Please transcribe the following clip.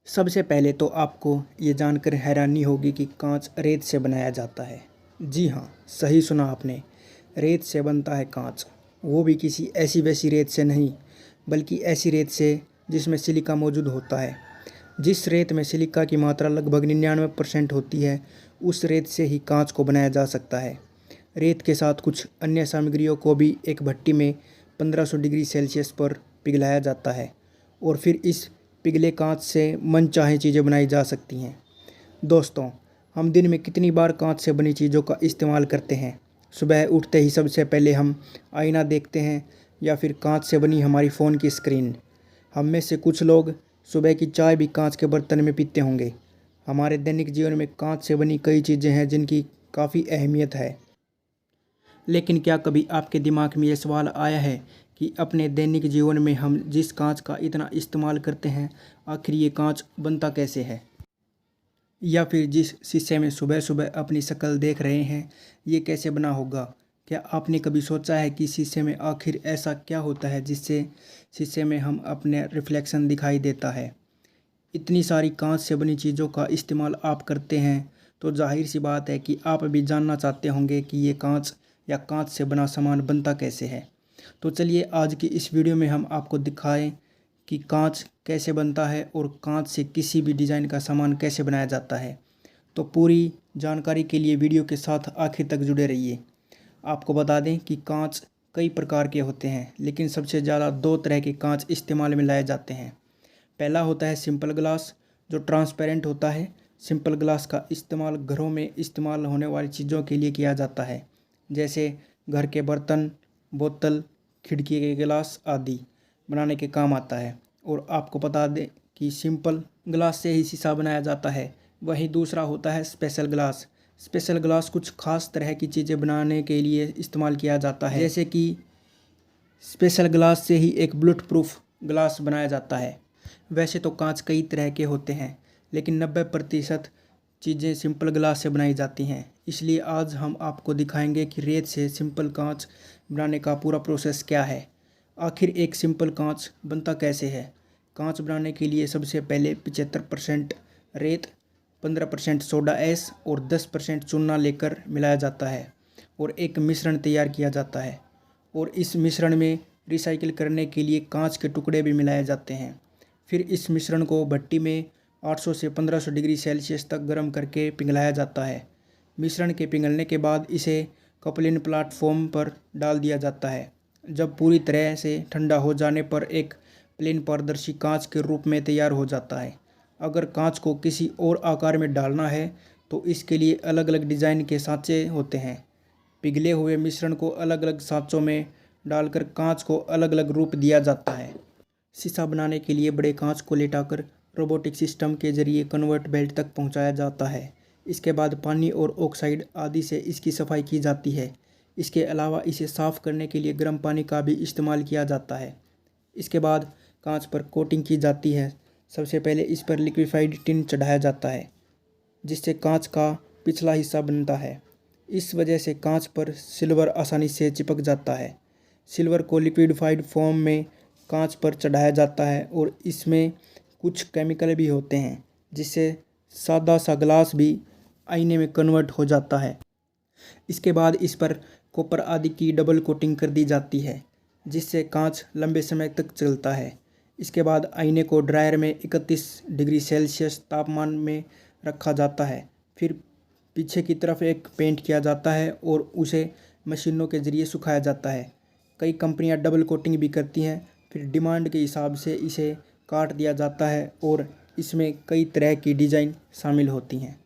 सबसे पहले तो आपको ये जानकर हैरानी होगी कि कांच रेत से बनाया जाता है। जी हाँ, सही सुना आपने, रेत से बनता है कांच। वो भी किसी ऐसी वैसी रेत से नहीं, बल्कि ऐसी रेत से जिसमें सिलिका मौजूद होता है। जिस रेत में सिलिका की मात्रा लगभग 99% होती है, उस रेत से ही कांच को बनाया जा सकता है। रेत के साथ कुछ अन्य सामग्रियों को भी एक भट्टी में 1500 डिग्री सेल्सियस पर पिघलाया जाता है और फिर इस पिघले कांच से मनचाही चीज़ें बनाई जा सकती हैं। दोस्तों, हम दिन में कितनी बार कांच से बनी चीज़ों का इस्तेमाल करते हैं? सुबह उठते ही सबसे पहले हम आईना देखते हैं या फिर कांच से बनी हमारी फ़ोन की स्क्रीन। हम में से कुछ लोग सुबह की चाय भी कांच के बर्तन में पीते होंगे। हमारे दैनिक जीवन में कांच से बनी कई चीज़ें हैं जिनकी काफ़ी अहमियत है। लेकिन क्या कभी आपके दिमाग में ये सवाल आया है कि अपने दैनिक जीवन में हम जिस कांच का इतना इस्तेमाल करते हैं, आखिर ये कांच बनता कैसे है? या फिर जिस शीशे में सुबह सुबह अपनी शक्ल देख रहे हैं, ये कैसे बना होगा? क्या आपने कभी सोचा है कि शीशे में आखिर ऐसा क्या होता है जिससे शीशे में हम अपने रिफ्लेक्शन दिखाई देता है? इतनी सारी कांच से बनी चीज़ों का इस्तेमाल आप करते हैं, तो जाहिर सी बात है कि आप भी जानना चाहते होंगे कि ये कांच या कांच से बना सामान बनता कैसे है। तो चलिए आज की इस वीडियो में हम आपको दिखाएं कि कांच कैसे बनता है और कांच से किसी भी डिज़ाइन का सामान कैसे बनाया जाता है। तो पूरी जानकारी के लिए वीडियो के साथ आखिर तक जुड़े रहिए। आपको बता दें कि कांच कई प्रकार के होते हैं, लेकिन सबसे ज़्यादा दो तरह के कांच इस्तेमाल में लाए जाते हैं। पहला होता है सिंपल ग्लास, जो ट्रांसपेरेंट होता है। सिंपल ग्लास का इस्तेमाल घरों में इस्तेमाल होने वाली चीज़ों के लिए किया जाता है, जैसे घर के बर्तन, बोतल, खिड़की के गिलास आदि बनाने के काम आता है। और आपको बता दें कि सिंपल ग्लास से ही शीशा बनाया जाता है। वहीं दूसरा होता है स्पेशल ग्लास। स्पेशल ग्लास कुछ खास तरह की चीज़ें बनाने के लिए इस्तेमाल किया जाता है, जैसे कि स्पेशल ग्लास से ही एक बुलेट प्रूफ ग्लास बनाया जाता है। वैसे तो कांच कई तरह के होते हैं, लेकिन 90% चीज़ें सिंपल ग्लास से बनाई जाती हैं। इसलिए आज हम आपको दिखाएंगे कि रेत से सिंपल कांच बनाने का पूरा प्रोसेस क्या है। आखिर एक सिंपल कांच बनता कैसे है? कांच बनाने के लिए सबसे पहले 75% रेत, 15% सोडा ऐश और 10% चूना लेकर मिलाया जाता है और एक मिश्रण तैयार किया जाता है। और इस मिश्रण में रिसाइकिल करने के लिए कांच के टुकड़े भी मिलाए जाते हैं। फिर इस मिश्रण को भट्टी में 800 से 1500 डिग्री सेल्सियस तक गर्म करके पिघलाया जाता है। मिश्रण के पिघलने के बाद इसे कपलिन प्लेटफॉर्म पर डाल दिया जाता है। जब पूरी तरह से ठंडा हो जाने पर एक प्लेन पारदर्शी कांच के रूप में तैयार हो जाता है। अगर कांच को किसी और आकार में डालना है तो इसके लिए अलग अलग डिज़ाइन के सांचे होते हैं। पिघले हुए मिश्रण को अलग अलग सांचों में डालकर कांच को अलग अलग रूप दिया जाता है। शीशा बनाने के लिए बड़े कांच को लेटाकर रोबोटिक सिस्टम के जरिए कन्वर्ट बेल्ट तक पहुंचाया जाता है। इसके बाद पानी और ऑक्साइड आदि से इसकी सफाई की जाती है। इसके अलावा इसे साफ़ करने के लिए गर्म पानी का भी इस्तेमाल किया जाता है। इसके बाद कांच पर कोटिंग की जाती है। सबसे पहले इस पर लिक्विफाइड टिन चढ़ाया जाता है, जिससे कांच का पिछला हिस्सा बनता है। इस वजह से कांच पर सिल्वर आसानी से चिपक जाता है। सिल्वर को लिक्विडिफाइड फॉर्म में कांच पर चढ़ाया जाता है और इसमें कुछ केमिकल भी होते हैं, जिससे सादा सा ग्लास भी आईने में कन्वर्ट हो जाता है। इसके बाद इस पर कॉपर आदि की डबल कोटिंग कर दी जाती है, जिससे कांच लंबे समय तक चलता है। इसके बाद आईने को ड्रायर में 31 डिग्री सेल्सियस तापमान में रखा जाता है। फिर पीछे की तरफ एक पेंट किया जाता है और उसे मशीनों के ज़रिए सुखाया जाता है। कई कंपनियां डबल कोटिंग भी करती हैं। फिर डिमांड के हिसाब से इसे काट दिया जाता है और इसमें कई तरह की डिज़ाइन शामिल होती हैं।